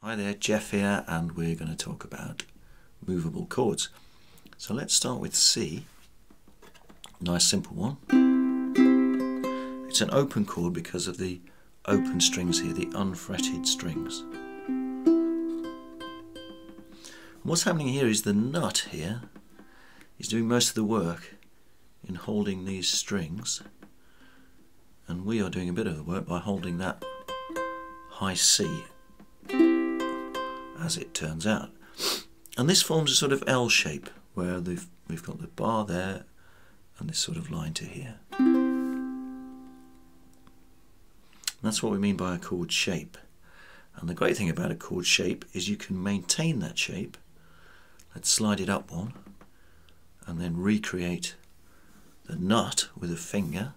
Hi there, Jeff here, and we're going to talk about movable chords. So let's start with C. Nice simple one. It's an open chord because of the open strings here, the unfretted strings. And what's happening here is the nut here is doing most of the work in holding these strings, and we are doing a bit of the work by holding that high C, as it turns out. And this forms a sort of L shape where we've got the bar there and this sort of line to here. And that's what we mean by a chord shape. And the great thing about a chord shape is you can maintain that shape. Let's slide it up one and then recreate the nut with a finger.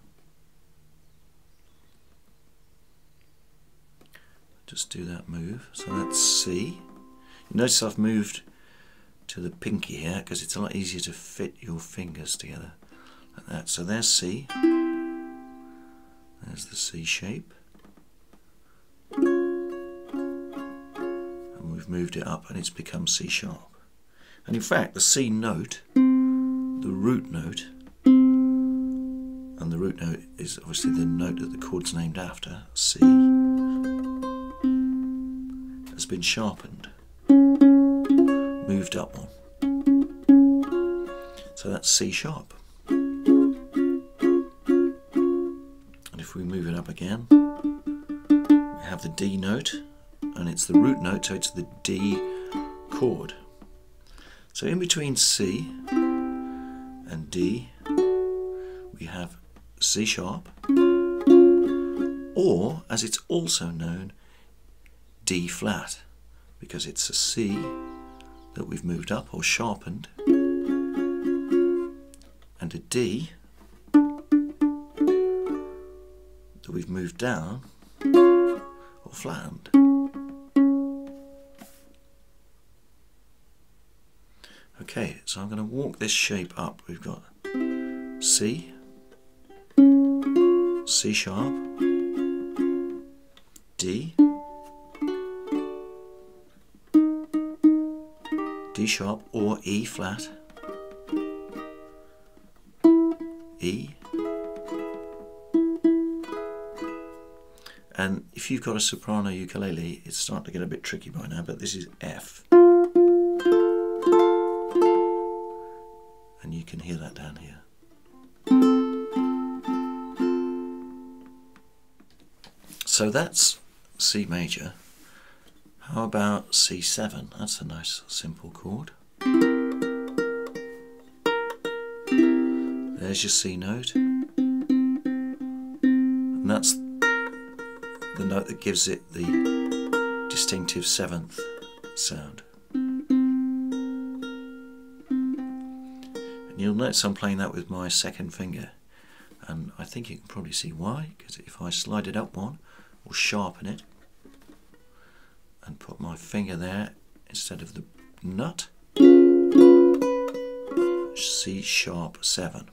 Just do that move. So that's C. You notice I've moved to the pinky here because it's a lot easier to fit your fingers together like that. So there's C. There's the C shape. And we've moved it up and it's become C sharp. And in fact the C note, the root note, and the root note is obviously the note that the chord's named after, C, has been sharpened, moved up one. So that's C sharp. And if we move it up again, we have the D note, and it's the root note, so it's the D chord. So in between C and D, we have C sharp, or as it's also known, D flat, because it's a C that we've moved up or sharpened, and a D that we've moved down or flattened. Okay, so I'm going to walk this shape up. We've got C, C sharp, D, D sharp or E flat, E, and if you've got a soprano ukulele, it's starting to get a bit tricky by now, but this is F, and you can hear that down here. So that's C major. How about C7? That's a nice simple chord. There's your C note. And that's the note that gives it the distinctive seventh sound. And you'll notice I'm playing that with my second finger. And I think you can probably see why, because if I slide it up one, or sharpen it, and put my finger there instead of the nut, C sharp 7.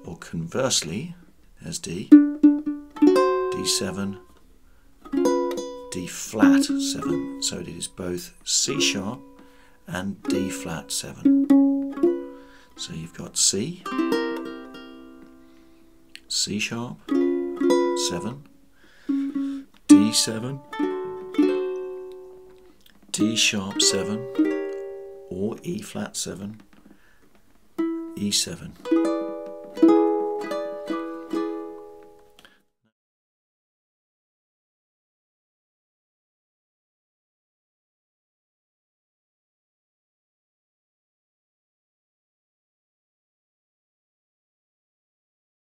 Or conversely, there's D, D7, D flat 7. So it is both C sharp and D flat 7. So you've got C, C sharp 7, D7, D sharp 7 or E flat 7, E7.